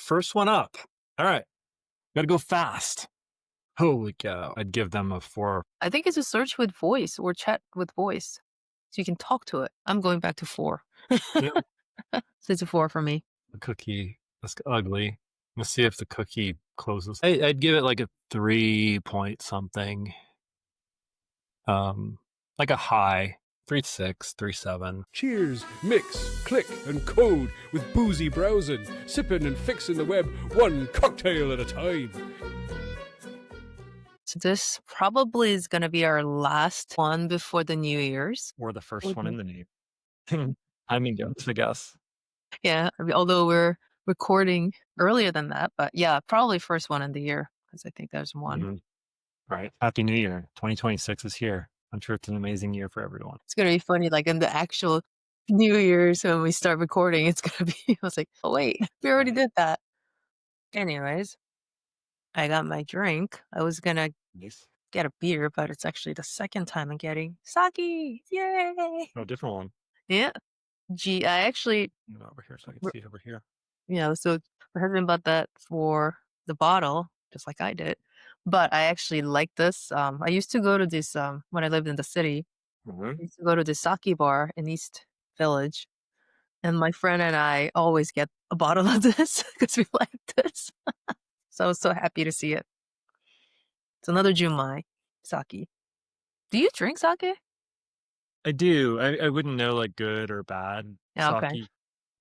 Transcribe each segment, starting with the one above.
First one up. All right. Gotta go fast. Holy cow. I'd give them a 4. I think it's a search with voice or chat with voice. So you can talk to it. I'm going back to 4. Yeah. So it's a 4 for me. The cookie. That's ugly. Let's see if the cookie closes. I'd give it like a 3 point something. Like a high. 3.6, 3.7. Cheers, mix, click, and code with Boozy browsing, sipping and fixing the web one cocktail at a time. So this probably is going to be our last one before the New Year's. Or the first one in the name. I mean, I guess. Yeah, although we're recording earlier than that, but yeah, probably first one in the year because I think there's one. Mhm. All right. Happy New Year. 2026 is here. I'm sure it's an amazing year for everyone. It's going to be funny, like in the actual New Year's when we start recording, it's going to be, I was like, oh wait, we already did that. Anyways, I got my drink. I was going to Nice. get a beer, but it's actually the second time I'm getting sake. Yay! Oh, different one. Yeah. I actually, Over here so I can see it over here. so my husband bought that for the bottle, just like I did. But I actually like this. I used to go to this, when I lived in the city, I used to go to the sake bar in East Village. And my friend and I always get a bottle of this because we like this. So I was so happy to see it. It's another Junmai sake. Do you drink sake? I do. I wouldn't know like good or bad Yeah, okay. sake.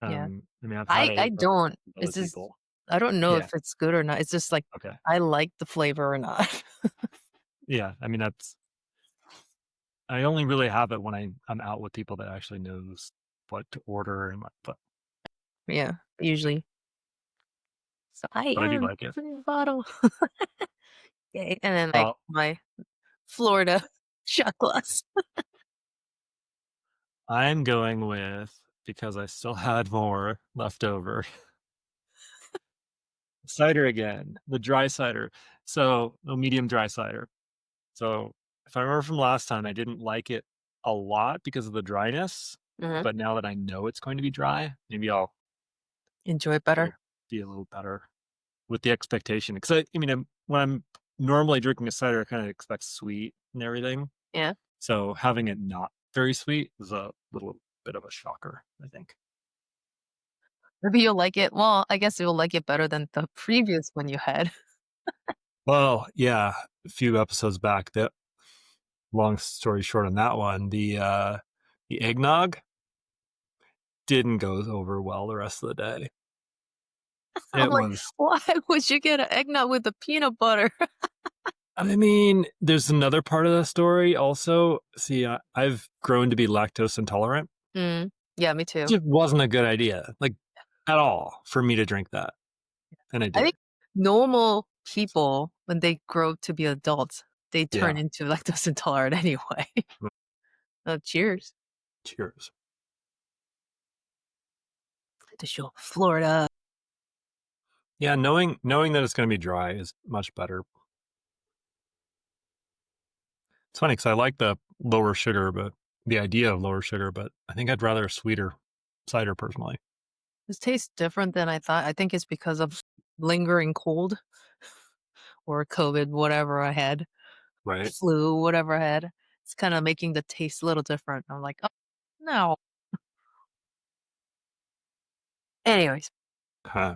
Yeah. I mean, I've had I it with don't. other It's just, people. I don't know Yeah. if it's good or not. It's just like, Okay. I like the flavor or not. Yeah. I mean, I only really have it when I'm out with people that actually knows what to order and what, but Yeah, usually. So I I do am like it. putting a bottle. Yay. And then like Well, my Florida shot glass. I'm going with, because I still had more left over, cider again, the dry cider. So, no, medium dry cider. So, if I remember from last time, I didn't like it a lot because of the dryness. Mhm. But now that I know it's going to be dry, maybe I'll Enjoy it better. be a little better with the expectation. Because I mean, when I'm normally drinking a cider, I kind of expect sweet and everything. Yeah. So having it not very sweet is a little bit of a shocker, I think. Maybe you'll like it. Well, I guess you'll like it better than the previous one you had. Well, yeah, a few episodes back, that long story short on that one, the eggnog didn't go over well the rest of the day. I'm It like, was, why would you get an eggnog with the peanut butter? I mean, there's another part of the story also. See, I've grown to be lactose intolerant. Mm, yeah, me It too. just wasn't a good idea, like at all, for me to drink that. And I I did. think normal people, when they grow to be adults, they turn Yeah. into lactose intolerant anyway. Oh, cheers Cheers. to show Florida. Yeah, knowing that it's going to be dry is much better. It's funny because I like the lower sugar, but the idea of lower sugar, but I think I'd rather a sweeter cider personally. This tastes different than I thought. I think it's because of lingering cold or COVID, whatever I had, Right. flu, whatever I had. It's kind of making the taste a little different. I'm like, oh, no. Anyways, Huh.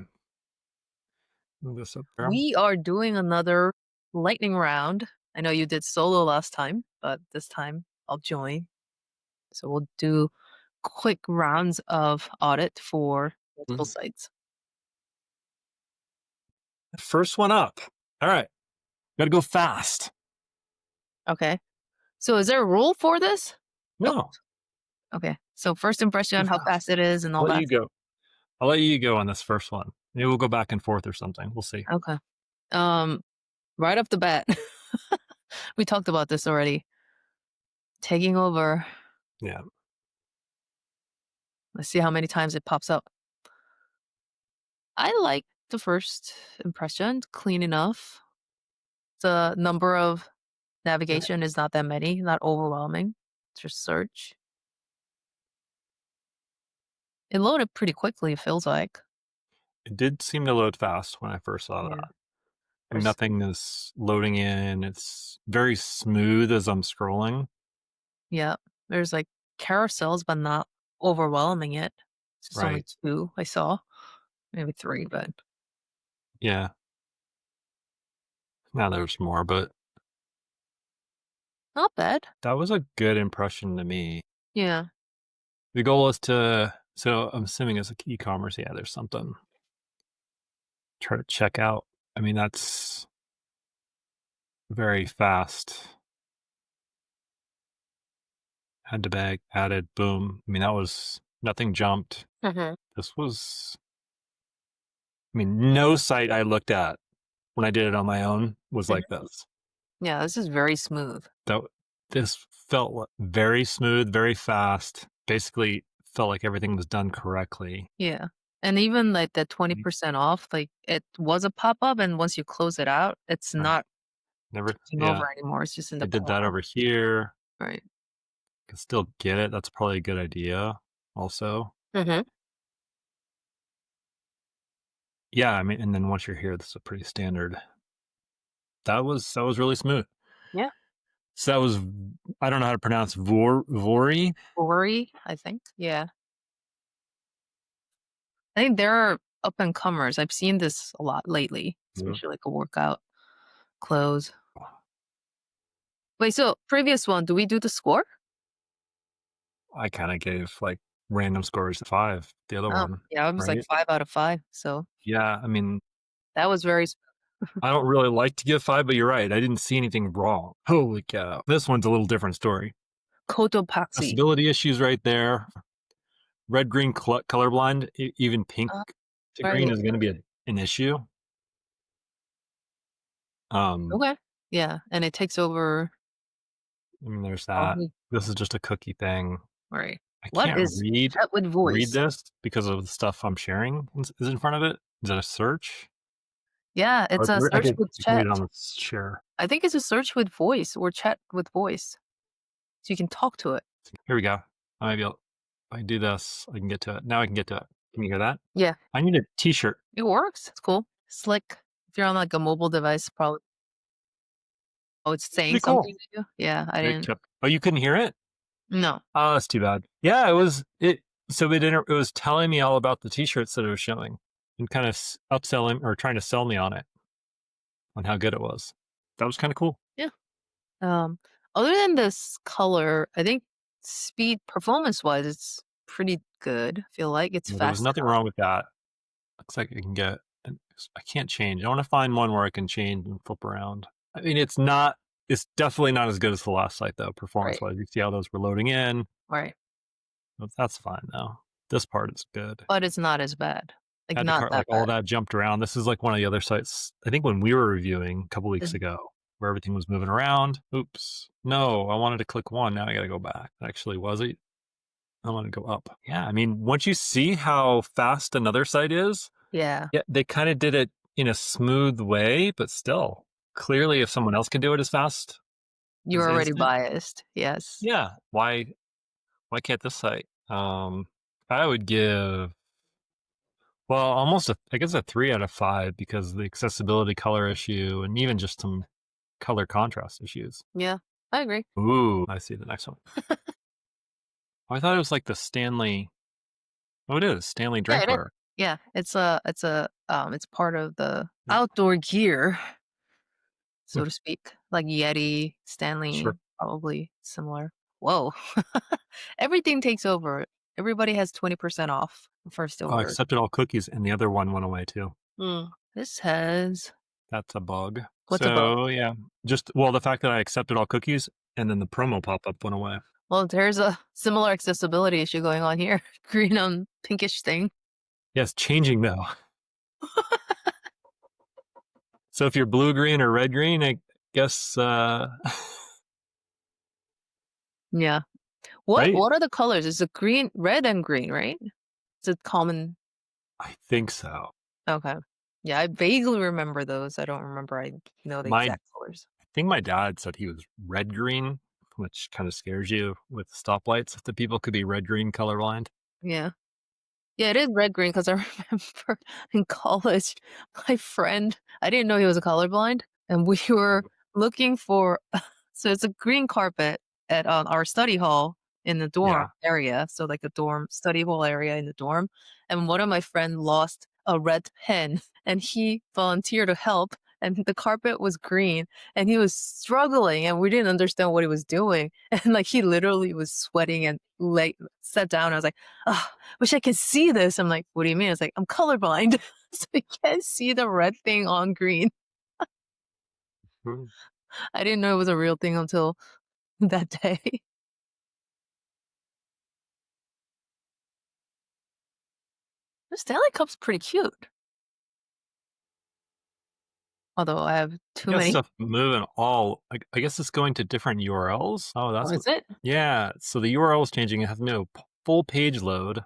Move this up there. we are doing another lightning round. I know you did solo last time, but this time I'll join. So we'll do quick rounds of audit for multiple Mhm. sites. First one up. All right. Gotta go fast. Okay. So is there a rule for this? Nope. No. Okay. So first impression, Go how fast. fast it is and I'll all let that. you go. I'll let you go on this first one. Maybe we'll go back and forth or something. We'll see. Okay. Right off the bat, we talked about this already. Taking over. Yeah. Let's see how many times it pops up. I like the first impression, clean enough. The number of navigation is not that many, not overwhelming. Just search. It loaded pretty quickly, it feels like. It did seem to load fast when I first saw Yeah. that. There's Nothing is loading in. It's very smooth as I'm scrolling. yeah. There's like carousels, but not overwhelming it. It's just only Right. 2 I saw. Maybe 3, but Yeah. Now there's more, but not bad. that was a good impression to me. Yeah. The goal is to, so I'm assuming it's like e-commerce. Yeah, there's something. Try to check out. I mean, that's very fast. Add to bag, added, boom. I mean, that was, nothing jumped. Mhm. This was, I mean, no site I looked at when I did it on my own was Mhm. like this. Yeah, this is very smooth. That this felt very smooth, very fast. Basically, felt like everything was done correctly. Yeah. And even like the 20% off, like it was a pop-up and once you close it out, it's Right. not Never, touching yeah. over anymore. It's just in I the did that corner. over here. Right. Can still get it. That's probably a good idea. Also, Mhm. yeah. I mean, and then once you're here, this is a pretty standard. That was really smooth. Yeah. So that was, I don't know how to pronounce Vuori. Vuori, I think. Yeah. I think there are up and comers. I've seen this a lot lately, Mhm. especially like a workout clothes. Wait, so previous one, do we do the score? I kind of gave like random scores 5. The other Oh, one, yeah, I was like right? 5 out of 5. So Yeah. I mean, that was very I don't really like to give 5, but you're right. I didn't see anything wrong. Holy cow. This one's a little different story. Cotopaxi. Accessibility issues right there. Red, green, colorblind, even pink Uh, to green right. is going to be an issue. Okay. Yeah, and it takes over I mean, there's all that. the This is just a cookie thing. right. I What can't is chat with read voice? this because of the stuff I'm sharing is in front of it. Is that a search? Yeah, Or it's a search with I can read chat. it on the share. I think it's a search with voice or chat with voice. So you can talk to it. Here we go. I might be able, if I do this, I can get to it. Now I can get to it. Can you hear that? Yeah, I need a t-shirt. it works. It's cool. Slick. If you're on like a mobile device, probably oh, it's saying Pretty cool. something to you. Yeah, I It didn't kept, oh, you couldn't hear it? no. Oh, that's too bad. Yeah, so it was telling me all about the t-shirts that it was showing and kind of upselling or trying to sell me on it, on how good it was. That was kind of cool. Yeah. Um, other than this color, I think speed performance wise, it's pretty good. I feel like it's There was fast nothing enough. wrong with that. Looks like I can get, I can't change. I want to find one where I can change and flip around. I mean, it's definitely not as good as the last site though, performance Right. wise. You see how those were loading in. Right. But that's fine though. This part is good. But it's not as bad. Like Had to not cart, that like all bad. that jumped around. This is like one of the other sites, I think when we were reviewing a couple weeks Mhm. ago, where everything was moving around. Oops. No, I wanted to click one. Now I got to go back. Actually, was it? I want to go up. Yeah. I mean, once you see how fast another site is, Yeah. yeah, they kind of did it in a smooth way, but still, clearly, if someone else can do it as fast You're as already instant, biased. Yes. yeah, why can't this site? I would give, well, almost I guess a 3 out of 5 because of the accessibility color issue and even just some color contrast issues. Yeah. I agree. Ooh, I see the next one. Oh, I thought it was like the Stanley. Oh, it is Stanley Yeah, it is. drinkware. Yeah. It's part of the outdoor gear, so to speak. Like Yeti, Stanley, Sure. probably similar. Whoa. Everything takes over. Everybody has 20% off the first Oh, I order. accepted all cookies, and the other one went away too. This has That's a bug. what's a bug? So yeah, just well, the fact that I accepted all cookies and then the promo pop-up went away. Well, there's a similar accessibility issue going on here. Green on pinkish thing. Yes, changing though. So if you're blue green or red green, I guess Yeah. What right? what are the colors? Is it green, red and green, right? Is it common? I think so. Okay. Yeah, I vaguely remember those. I don't remember I know the My exact colors. I think my dad said he was red green, which kind of scares you with stoplights if the people could be red green colorblind. Yeah. Yeah, it is red green because I remember in college, my friend, I didn't know he was a colorblind, and we were looking for so it's a green carpet at our study hall in the dorm Yeah. area, so like a dorm study hall area in the dorm, and one of my friend lost a red pen, and he volunteered to help, and the carpet was green, and he was struggling, and we didn't understand what he was doing, and like he literally was sweating and like sat down. I was like, oh, wish I could see this. I'm like, what do you mean? It's like, I'm colorblind. So I can't see the red thing on green. Mhm. I didn't know it was a real thing until that day. The Stanley Cup's pretty cute. Although I have You too got many. stuff moving all. I guess it's going to different URLs. Oh, Oh, that's what. is it? Yeah. So the URL is changing. It has no full page load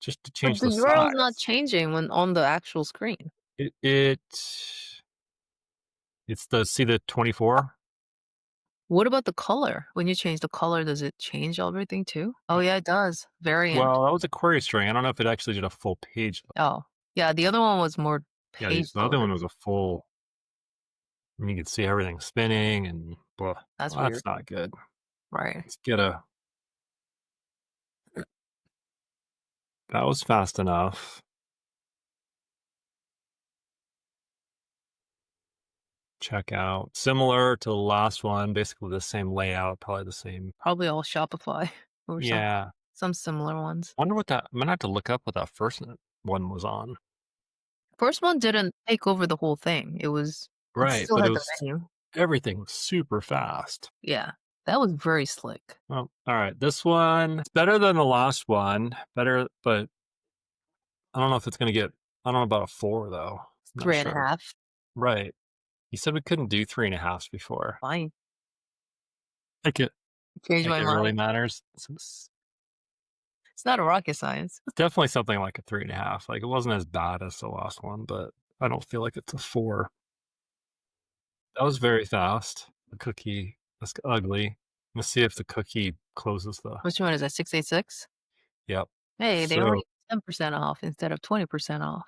just to But change the the URL is not size. changing when on the actual screen. It's the see the 24. What about the color? When you change the color, does it change everything too? Oh yeah, it does. Variant. Well, that was a query string. I don't know if it actually did a full page. Oh. Yeah, the other one was more Yeah, page the other loaded. one was a full. And you could see everything spinning and blah. That's Well, weird. that's not good. Right. Let's get a. That was fast enough. Check out. Similar to the last one, basically the same layout, probably the same. Probably all Shopify or Yeah. some similar ones. Wonder what that. I'm gonna have to look up what that first one was on. First one didn't take over the whole thing. It Right, still but it had the was menu. everything was super fast. Yeah. That was very slick. Well, all right. This one it's better than the last one. Better, but I don't know if it's gonna get. I don't know about a 4 though. I'm not Three and a sure. half. Right. You said we couldn't do 3.5s before. Fine. Like it. Changed Like my it really mind. matters. It's not a rocket science. It's definitely something like a 3.5. Like it wasn't as bad as the last one, but I don't feel like it's a 4. That was very fast. The cookie, that's ugly. Let's see if the cookie closes the. Which one is that? 686? Yep. Hey, they So only 10% off instead of 20% off.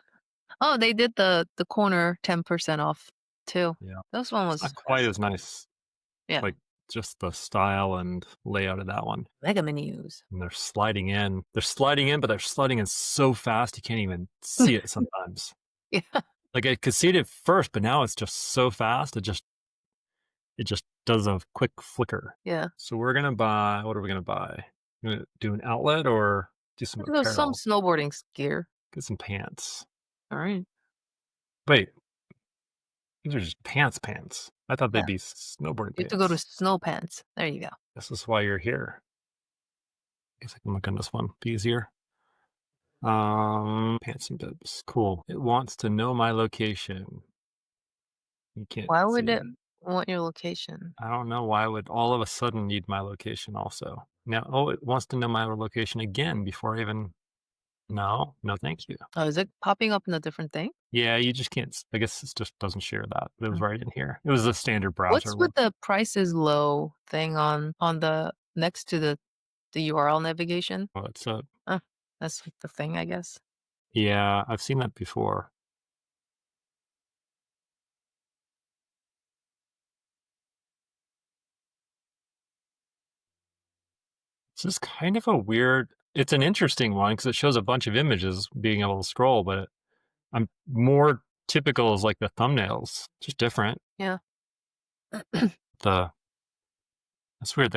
Oh, they did the corner 10% off too. yeah, This one it's not was quite as nice. yeah. Like just the style and layout of that one. Mega menus. And they're sliding in. They're sliding in, but they're sliding in so fast you can't even see it sometimes. Yeah. Like I could see it at first, but now it's just so fast. It just does a quick flicker. Yeah. So we're gonna buy. What are we gonna buy? You gonna do an outlet or do some There's some apparel? snowboarding gear. Get some pants. All right. Wait, these are just pants. I thought Yeah. they'd be snowboarding You have to go to pants. snow pants. There you go. This is why you're here. I guess I can look on this one. Be easier. Pants and bibs. Cool. It wants to know my location. You can't Why see would it that. want your location? I don't know why it would all of a sudden need my location also. Now, oh, it wants to know my location again before I even. No, thank you. Oh, is it popping up in a different thing? Yeah, you just can't. I guess it just doesn't share that. It was Mm. right in here. It was a standard browser What's one. with the prices low thing on the next to the URL navigation? Oh, it's a. That's like the thing, I guess. Yeah, I've seen that before. This is kind of a weird. It's an interesting one because it shows a bunch of images being able to scroll, but I'm more typical as like the thumbnails, just different. Yeah. The That's weird.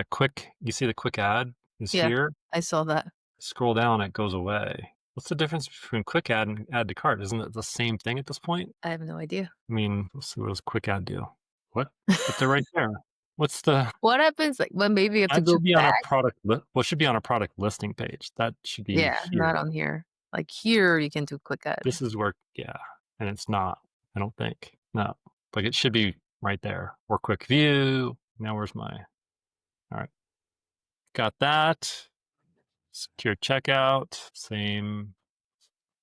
You see the quick ad is Yeah. here. I saw that. Scroll down, it goes away. What's the difference between quick add and add to cart? Isn't it the same thing at this point? I have no idea. I mean, let's see, what does quick add do? What? But they're right there. What's the? What happens like when maybe you have to That go should be on a back? product. Well, it should be on a product listing page. That should be Yeah, here. not on here. Like here you can do quick add. This is where, yeah, and it's not. I don't think. No, like it should be right there. Or quick view. Now where's my? All right, got that. Secure checkout. Same.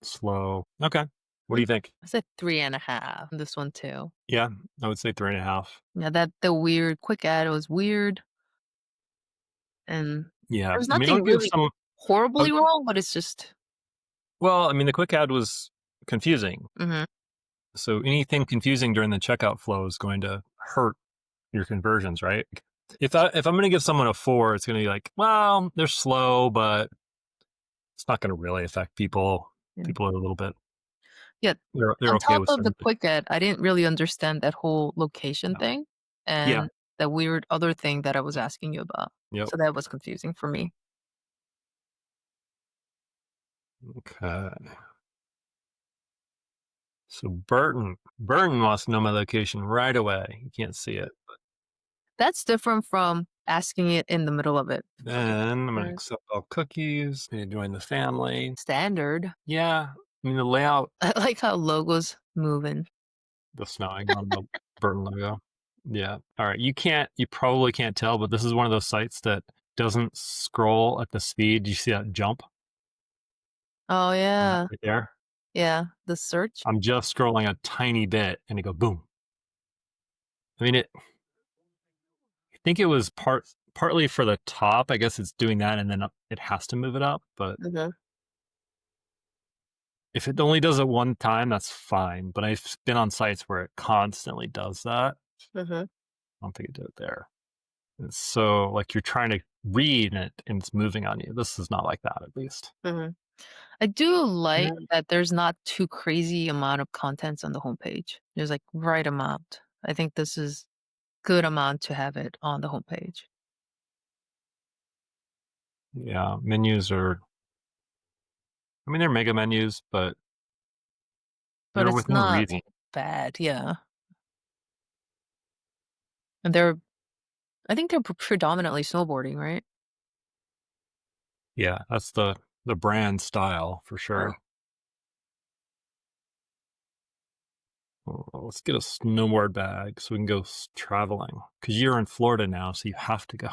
Slow. Okay. What do you think? I said 3.5. This one too. Yeah, I would say 3.5. Yeah, that the weird quick add was weird. And Yeah, there's I mean, I'll nothing give really some. horribly wrong, but it's just Well, I mean, the quick add was confusing. Mm-hmm. So anything confusing during the checkout flow is going to hurt your conversions, right? If I'm going to give someone a 4, it's going to be like, well, they're slow, but it's not going to really affect people. Yeah. People are a little bit. Yeah. They're On okay top with of the certain things. quick add, I didn't really understand that whole location thing Yeah. and that weird other thing that I was asking you about. Yep. So that was confusing for me. Okay. So Burton wants to know my location right away. You can't see it. That's different from asking it in the middle of it. Then I'm going to accept all cookies. I'm going to join the family. Standard. Yeah. I mean, the layout, I like how logos moving. the snowing on the Burton logo. Yeah. All right. You probably can't tell, but this is one of those sites that doesn't scroll at the speed. You see that jump Oh yeah. right there? Yeah. The search. I'm just scrolling a tiny bit and it goes boom. I mean, I think it was partly for the top. I guess it's doing that and then it has to move it up. But Mhm. if it only does it one time, that's fine. But I've been on sites where it constantly does that. Mhm. I don't think it did it there. And so, like, you're trying to read and it's moving on you. This is not like that, at least. Mhm. I do like Yeah. that there's not too crazy amount of contents on the homepage. There's like right amount. I think this is good amount to have it on the homepage. Yeah, menus are. I mean, they're mega menus, but But they're it's within not reason. bad, yeah. And I think they're predominantly snowboarding, right? Yeah, that's the brand style for sure. Well, let's get a snowboard bag so we can go traveling. Because you're in Florida now, so you have to go.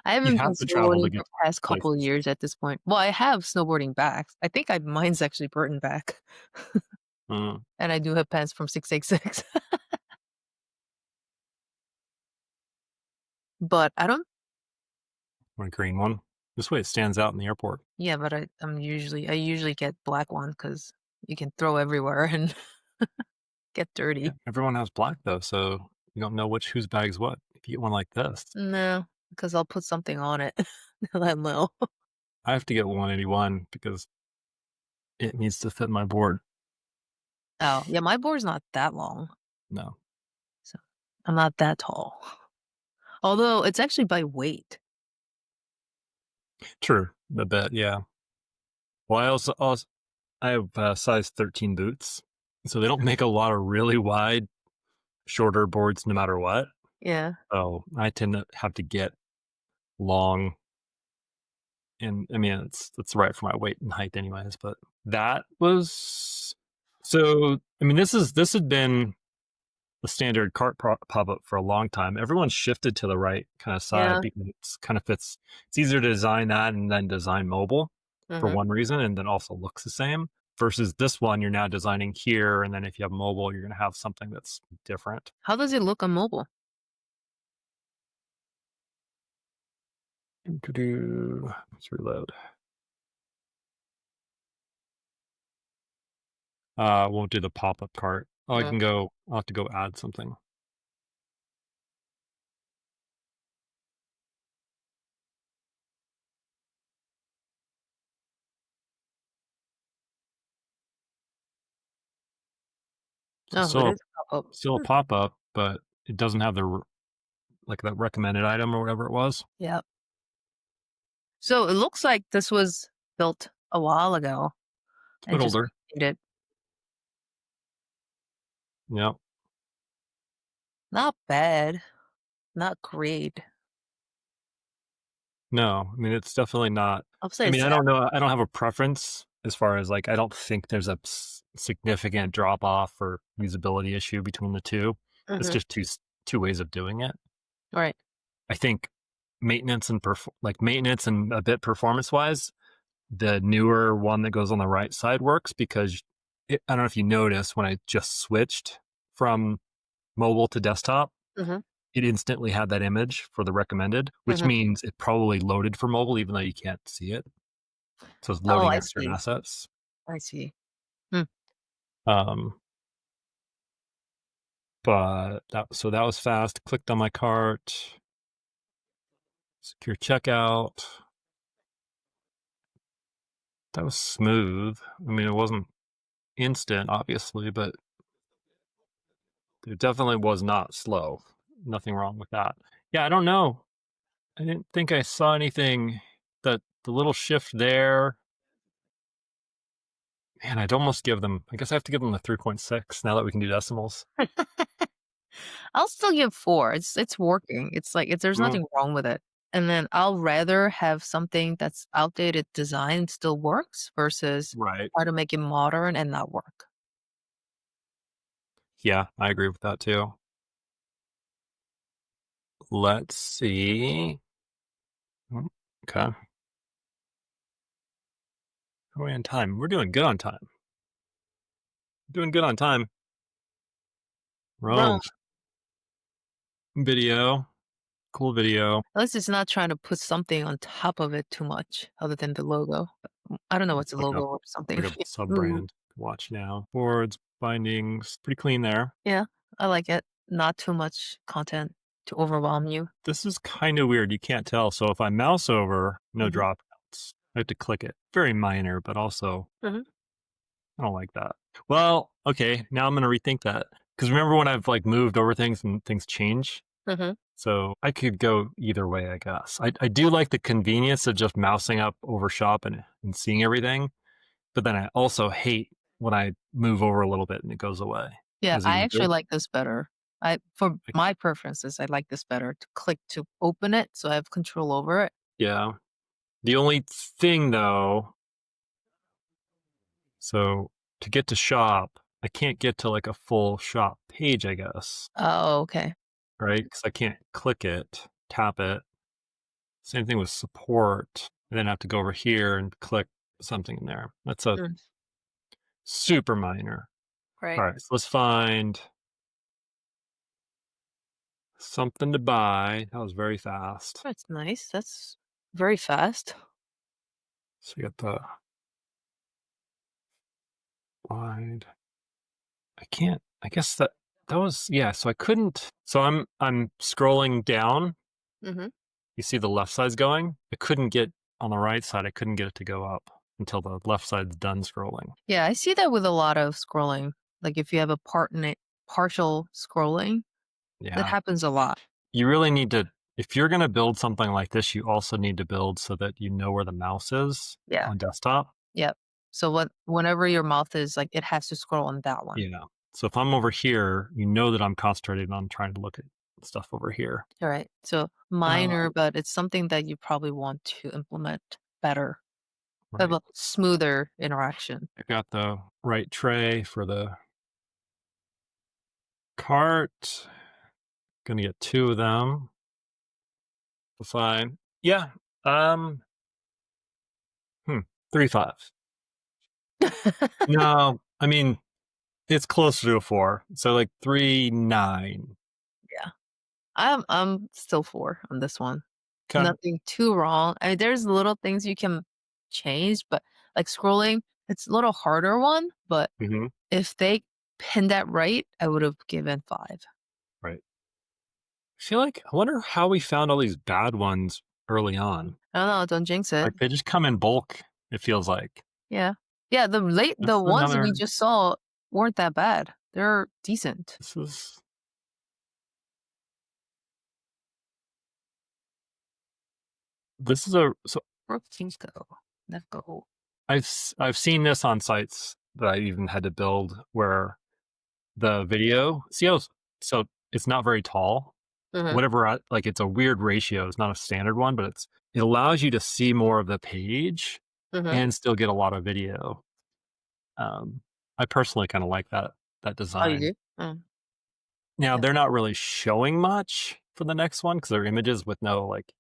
I You haven't been have to travel to snowboarding get for the past couple of places. years at this point. Well, I have snowboarding bags. I think mine's actually Burton back. Mm, And I do have pants from 666. But I don't want a green one? This way it stands out in the airport. yeah, but I usually get black ones because you can throw everywhere and get dirty. Yeah, everyone has black though, so you don't know whose bag's what. If you get one like this, No, because I'll put something on it. Let 'em know. I have to get 181 because it needs to fit my board. Oh, yeah, my board's not that long, No, so I'm not that tall. Although it's actually by weight. true. A bit, yeah. Well, I have size 13 boots, so they don't make a lot of really wide, shorter boards no matter what. Yeah. So I tend to have to get long, and I mean it's right for my weight and height, anyways. But that was so. I mean, this had been the standard cart pop-up for a long time. Everyone's shifted to the right kind of side Yeah. because it's kind of fits. It's easier to design that and then design mobile for Mhm. one reason, and then also looks the same. Versus this one, you're now designing here, and then if you have mobile, you're going to have something that's different. How does it look on mobile? Let's reload. Won't do the pop-up cart. Oh, I can go. I'll have to go add something. So Oh, it is a pop-up. still a pop-up, but it doesn't have the that recommended item or whatever it was. Yep. So it looks like this was built a while ago It's a and bit just older. made it. Yep. Not bad. Not great. No, I mean it's definitely not. I'll say I mean, it's I don't know. I don't have a preference as far as I don't think there's a significant drop off or usability issue between the two. It's Mhm. just two ways of doing it. Right. I think maintenance and a bit performance wise, the newer one that goes on the right side works because I don't know if you noticed when I just switched from mobile to desktop, Mhm. it instantly had that image for the recommended, which Mhm. means it probably loaded for mobile even though you can't see it. So it's Oh, loading I your certain see. assets. I see. Hmm. Um, but that was fast. Clicked on my cart. Secure checkout. That was smooth. I mean, it wasn't instant, obviously, but it definitely was not slow. Nothing wrong with that. Yeah, I don't know. I didn't think I saw anything that the little shift there. Man, I'd almost give them, I guess I have to give them a 3.6 now that we can do decimals. I'll still give 4. It's working. There's Mm, nothing wrong with it. And then I'll rather have something that's outdated design still works versus right. try to make it modern and not work. Yeah, I agree with that too. Let's see. Okay. How are we on time? We're doing good on time. Doing good on time. Wrong. Rome. Video. Cool video. At least it's not trying to put something on top of it too much other than the logo. I don't know what's a Like a logo or something. like a sub Mm, brand. Watch now. Boards, bindings, pretty clean there. yeah, I like it. Not too much content to overwhelm you. This is kind of weird. You can't tell. So if I mouse over, no Mhm, dropouts. I have to click it. Very minor, but also mhm, I don't like that. Well, okay, now I'm gonna rethink that. Because remember when I've like moved over things and things change? mhm. So I could go either way, I guess. I do like the convenience of just mousing up over shop and seeing everything. But then I also hate when I move over a little bit and it goes away Yeah, as a I user. actually like this better. For Like, my preferences, I like this better to click to open it so I have control over it. yeah. The only thing though, so to get to shop, I can't get to like a full shop page, I guess, Oh, okay. right? Because I can't click it, tap it. Same thing with support. And then I have to go over here and click something in there. That's a Mm, super minor. right. All right, so let's find something to buy. That was very fast. That's nice. That's very fast. So we got the wide. I can't. I guess that was yeah. So I couldn't. So I'm scrolling down. Mhm. You see the left side's going. I couldn't get on the right side. I couldn't get it to go up until the left side's done scrolling. Yeah, I see that with a lot of scrolling. Like if you have a partial scrolling, that Yeah, happens a lot. you really need to. If you're going to build something like this, you also need to build so that you know where the mouse is Yeah. on desktop. Yep. So whenever your mouth is like, it has to scroll on that one. Yeah. So if I'm over here, you know that I'm concentrated on trying to look at stuff over here. All right. So Uh, minor, but it's something that you probably want to implement better, have right. a smoother interaction. I got the right tray for the cart. Gonna get 2 of them. Fine. Yeah. Um. 3.5. No, I mean it's closer to a 4. So like 3.9. Yeah. I'm still 4 on this one. Okay. Nothing too wrong. I mean, there's little things you can change, but like scrolling, it's a little harder one, but Hmm. if they pinned that right, I would have given 5. Right. I feel like I wonder how we found all these bad ones early on. I don't know, don't jinx it. Like they just come in bulk. It feels like Yeah. Yeah, the that's ones another. we just saw weren't that bad. They're decent. This is a so Where things go. Let's go. I've seen this on sites that I even had to build where the video see how so it's not very tall. Mhm, Whatever like it's a weird ratio. It's not a standard one, but it allows you to see more of the page mhm. and still get a lot of video. Um, I personally kind of like that Oh, you design. do? Mm, Now yeah. they're not really showing much for the next one because they're images with no like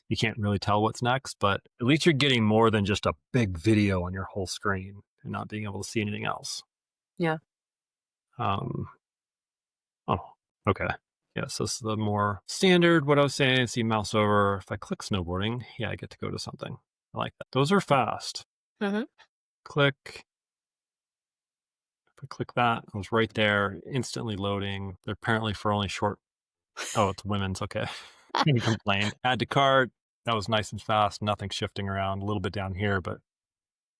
you can't really tell what's next, but at least you're getting more than just a big video on your whole screen and not being able to see anything else. Yeah. Um, oh, okay. Yes, this is the more standard. What I was saying, see mouse over. If I click snowboarding, yeah, I get to go to something. I like that. Those are fast. Mhm. Click. If I click that, it was right there, instantly loading. They're apparently for only short. Oh, it's women's. Okay. Can complain. Add to cart. That was nice and fast. Nothing shifting around. A little bit down here, but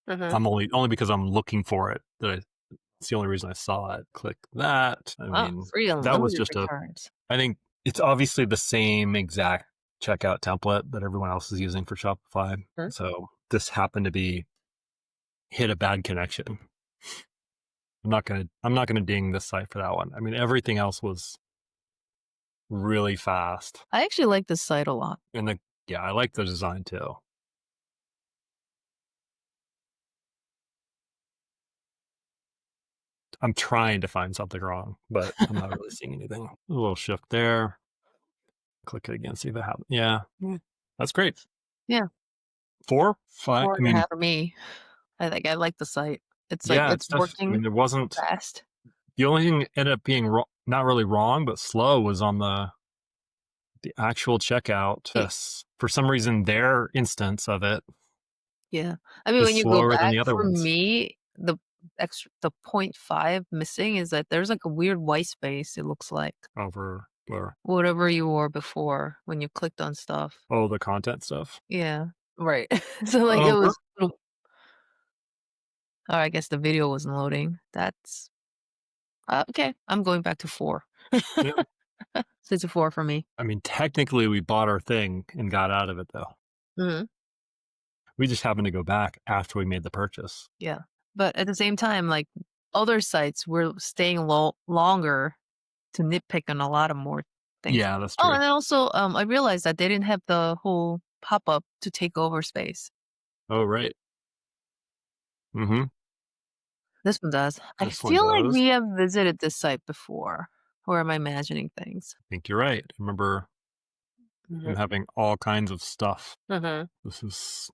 Mhm. I'm only because I'm looking for it. It's the only reason I saw it. Click that. I Wow, mean, free that was unlimited just returns. I think it's obviously the same exact checkout template that everyone else is using for Shopify. Mhm. So this happened to be hit a bad connection. I'm not gonna ding this site for that one. I mean, everything else was really fast. I actually like this site a lot. And I like the design too. I'm trying to find something wrong, but I'm not really seeing anything. A little shift there. Click it again, see if it happens. Yeah. That's great. Yeah. 4, 5. I mean, 4.5 for me. I think I like the site. It's like yeah, it's it's I mean, working there wasn't fast. the only thing that ended up being not really wrong, but slow was on the actual checkout. Yeah. For some reason, their instance of it Yeah. I mean, is when you go slower than back, the other for ones. me, the 0.5 missing is that there's like a weird white space, it looks like. Over where? Whatever you were before when you clicked on stuff. Oh, the content stuff. Yeah. Right. So like it Oh, was oh, I guess the video wasn't loading. That's okay. I'm going back to 4. yeah. So it's a 4 for me. I mean, technically, we bought our thing and got out of it, though. Mhm. We just happened to go back after we made the purchase. Yeah. But at the same time, like other sites were staying longer to nitpick on a lot of more things. Yeah, that's Oh, true. and then also, I realized that they didn't have the whole pop-up to take over space. Oh, right. Mm-hmm. This one does. I This one feel like does. we have visited this site before. Or am I imagining things? I think you're right. I remember Mhm. them having all kinds of stuff. Mhm. This is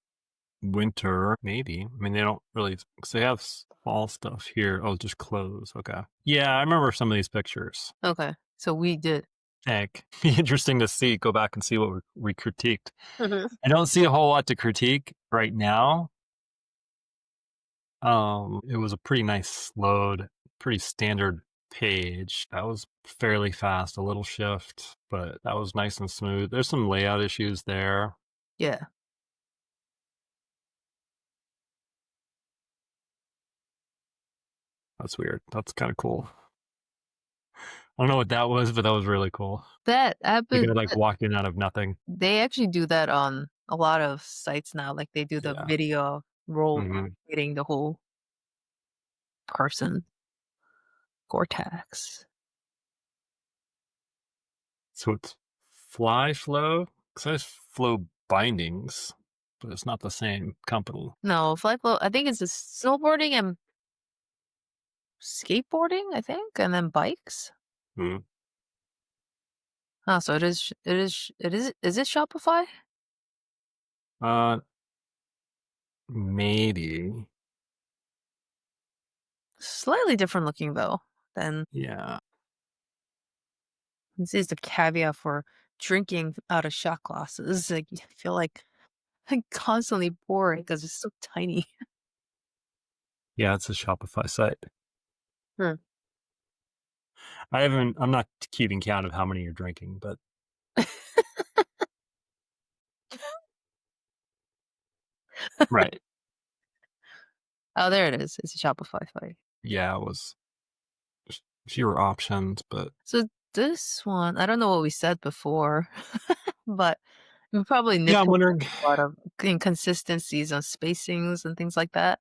winter, maybe. I mean, they don't really, because they have fall stuff here. Oh, just clothes. Okay. Yeah, I remember some of these pictures. Okay. So we did. Heck, be interesting to see, go back and see what we critiqued. Mhm. I don't see a whole lot to critique right now. It was a pretty nice load, pretty standard page. That was fairly fast, a little shift, but that was nice and smooth. There's some layout issues there. Yeah. That's weird. That's kind of cool. I don't know what that was, but that was really cool. That The happened. guy like walking out of nothing. They actually do that on a lot of sites now. Like they do the Yeah. video roll Hmm. hitting the whole person. Cortex. So it's Fly Flow. It says Flow Bindings, but it's not the same company. No, fly flow. I think it's a snowboarding and skateboarding. I think, and then bikes. Hmm. Oh, so it is. It is. It is. Is it Shopify? Uh, maybe. Slightly different looking though. Than Yeah. this is the caveat for drinking out of shot glasses. Like I feel like I'm constantly bored because it's so tiny. Yeah, it's a Shopify site. Hmm. I'm not keeping count of how many you're drinking, but right. Oh, there it is. It's a Shopify site. Yeah, it was fewer options, but So this one, I don't know what we said before, but we probably yeah, I'm nitpicked wondering a lot of inconsistencies on spacings and things like that.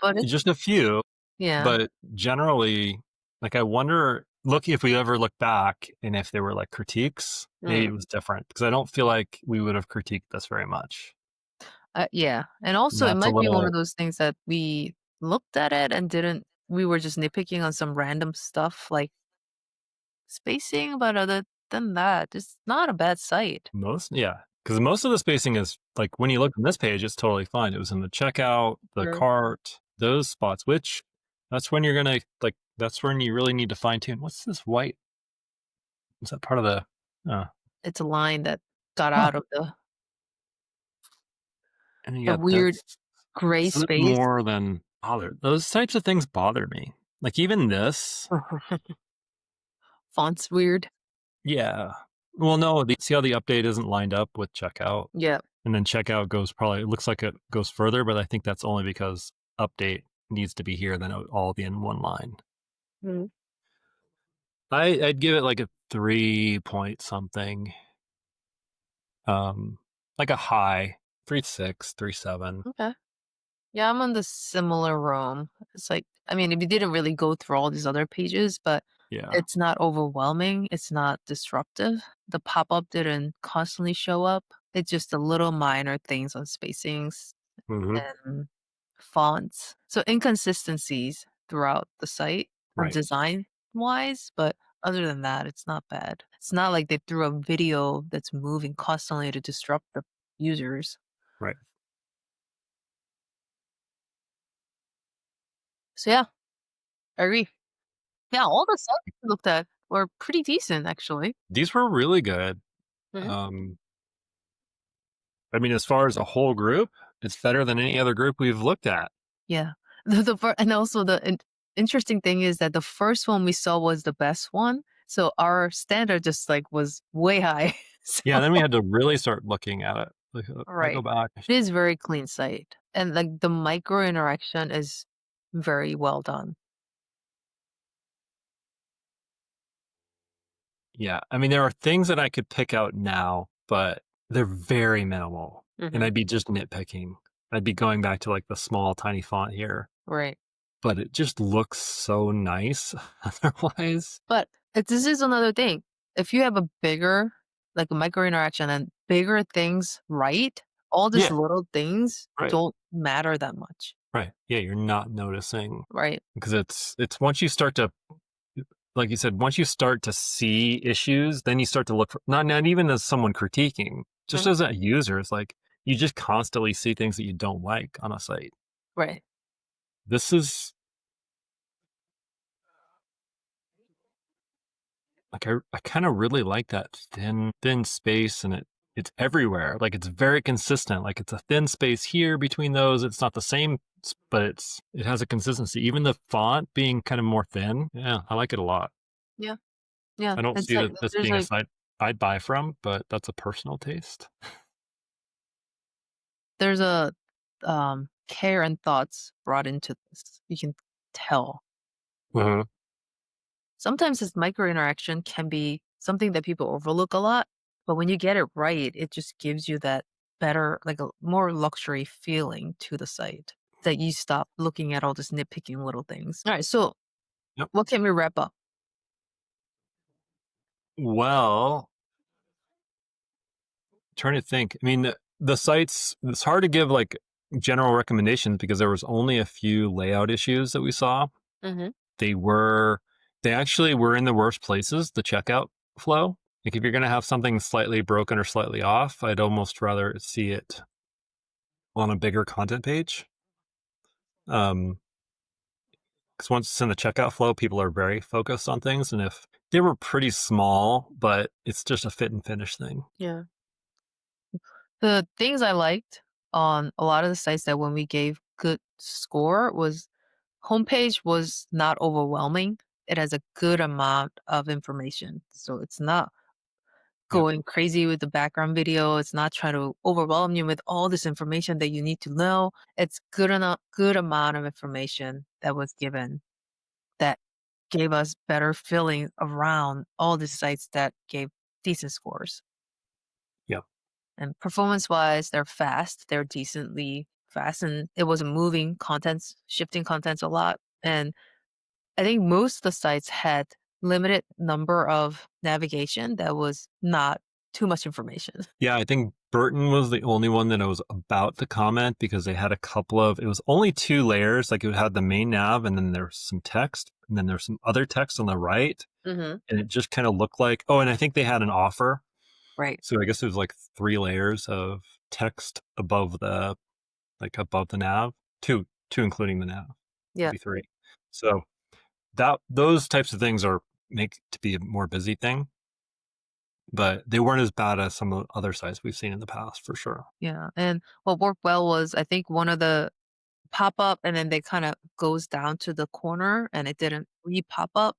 But it's just a few, yeah. but generally, like I wonder, look if we ever look back and if there were like critiques, maybe Mm. it was different because I don't feel like we would have critiqued this very much. Yeah, and also it That's a might be one of little those things that we looked at it and didn't. We were just nitpicking on some random stuff like spacing, but other than that, it's not a bad site. yeah, because most of the spacing is like when you look on this page, it's totally fine. It was in the checkout, the Mhm. cart, those spots, which that's when you're gonna like, that's when you really need to fine tune. What's this white? Is that part of the? Uh, It's a line that got huh. out of the And A yet weird that's gray so space. more than bother. Those types of things bother me. Like even this, Font's weird. yeah. Well, no, see how the update isn't lined up with checkout? Yeah. And then checkout goes probably, it looks like it goes further, but I think that's only because update needs to be here, then it would all be in one line. Mhm. I'd give it like a 3 point something. Like a high 3.6, 3.7. Okay. Yeah, I'm on the similar roam. It's like, I mean, we didn't really go through all these other pages, but Yeah. it's not overwhelming. It's not disruptive. The pop-up didn't constantly show up. It's just the little minor things on spacings Mm-hmm. and fonts. So inconsistencies throughout the site or Right. design wise, but other than that, it's not bad. It's not like they threw a video that's moving constantly to disrupt the users. Right. So yeah, I agree. Yeah, all the sites we looked at were pretty decent actually. These were really good. Mhm. Um, I mean, as far as a whole group, it's better than any other group we've looked at. Yeah. And also interesting thing is that the first one we saw was the best one. So our standard just like was way high. Yeah, So, then we had to really start looking at it. Like, if I go right. back, It is very clean site. And like the micro interaction is very well done. yeah, I mean, there are things that I could pick out now, but they're very minimal, and Hmm. I'd be just nitpicking. I'd be going back to like the small, tiny font here, Right. but it just looks so nice otherwise. But this is another thing. If you have a bigger, like a micro interaction and bigger things right, all these Yeah, little things right, don't matter that much. right. Yeah, you're not noticing Right. because it's once you start to, like you said, once you start to see issues, then you start to look for not even as someone critiquing, just Mhm. as a user. It's like you just constantly see things that you don't like on a site. Right. This is like I kind of really like that thin space, and it's everywhere. Like it's very consistent. Like it's a thin space here between those. It's not the same, but it has a consistency. Even the font being kind of more thin. Yeah, I like it a lot. Yeah. Yeah. I don't It's see like that this there's being a like site I'd buy from, but that's a personal taste. there's a care and thoughts brought into this. You can tell. Uh-huh. Sometimes this micro interaction can be something that people overlook a lot, but when you get it right, it just gives you that better, like a more luxury feeling to the site that you stop looking at all this nitpicking little things. All right, so Yep. what can we wrap up? Well, trying to think. I mean, the sites. It's hard to give like general recommendations because there was only a few layout issues that we saw. Mm-hmm. They were they actually were in the worst places, the checkout flow. Like if you're gonna have something slightly broken or slightly off, I'd almost rather see it on a bigger content page. Because once it's in the checkout flow, people are very focused on things. And if they were pretty small, but it's just a fit and finish thing. Yeah. The things I liked on a lot of the sites that when we gave good score was homepage was not overwhelming. It has a good amount of information. So it's not Yep. going crazy with the background video. It's not trying to overwhelm you with all this information that you need to know. It's good amount of information that was given that gave us better feeling around all the sites that gave decent scores. Yep. And performance wise, they're fast. They're decently fast, and it was moving contents, shifting contents a lot. And I think most of the sites had limited number of navigation that was not too much information. Yeah, I think Burton was the only one that I was about to comment because they had a couple of, it was only 2 layers. Like it had the main nav and then there's some text and then there's some other text on the right. Mm-hmm. And it just kind of looked like, oh, and I think they had an offer. Right. So I guess it was like 3 layers of text above the nav, two including the nav, would Yeah. be 3. So those types of things are make to be a more busy thing. but they weren't as bad as some of the other sites we've seen in the past, for sure. Yeah. And what worked well was, I think, one of the pop up and then they kind of goes down to the corner and it didn't re-pop up.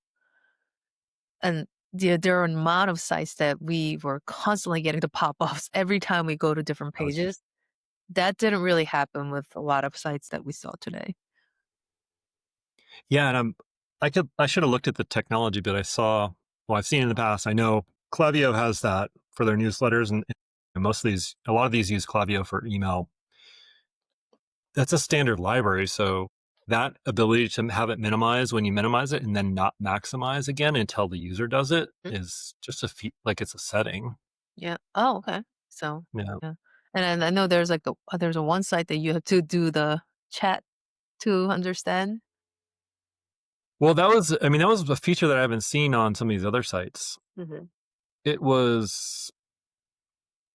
And there are an amount of sites that we were constantly getting the pop-ups every time we go to different That was pages. That didn't really happen with a lot of sites that we saw today. Yeah, and I should have looked at the technology, but I've seen in the past. I know Klaviyo has that for their newsletters, and a lot of these use Klaviyo for email. That's a standard library, so that ability to have it minimize when you minimize it and then not maximize again until the user does it is just like it's a setting. Yeah. Oh, okay. So Yeah. yeah. And then I know there's there's a one site that you have to do the chat to understand. Well, that was a feature that I haven't seen on some of these other sites. Mm-hmm. It was,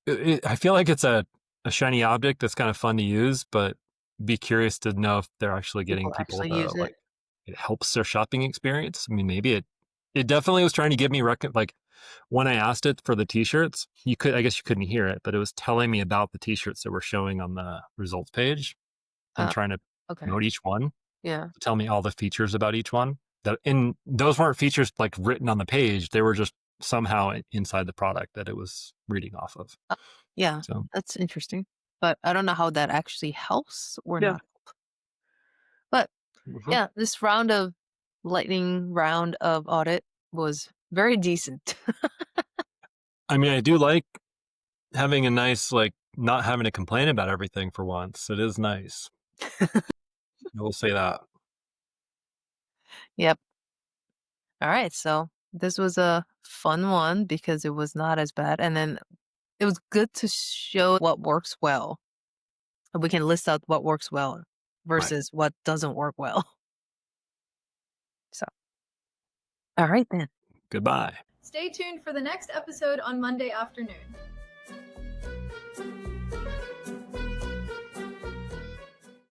I feel like it's a shiny object that's kind of fun to use, but be curious to know if they're actually getting people Actually to use it. like, it helps their shopping experience. I mean, maybe it definitely was trying to give me like when I asked it for the t-shirts, I guess you couldn't hear it, but it was telling me about the t-shirts that were showing on the results page and trying to Okay. promote each one. Yeah. To tell me all the features about each one. And those weren't features like written on the page. They were just somehow inside the product that it was reading off of. Yeah. So That's interesting. But I don't know how that actually helps or yeah. not. But Mhm. yeah, this lightning round of audit was very decent. I mean, I do like having a nice, like, not having to complain about everything for once. It is nice. I will say that. Yep. All right. So this was a fun one because it was not as bad. And then it was good to show what works well. We can list out what works well versus what doesn't work well. So, all right then. Goodbye. Stay tuned for the next episode on Monday afternoon.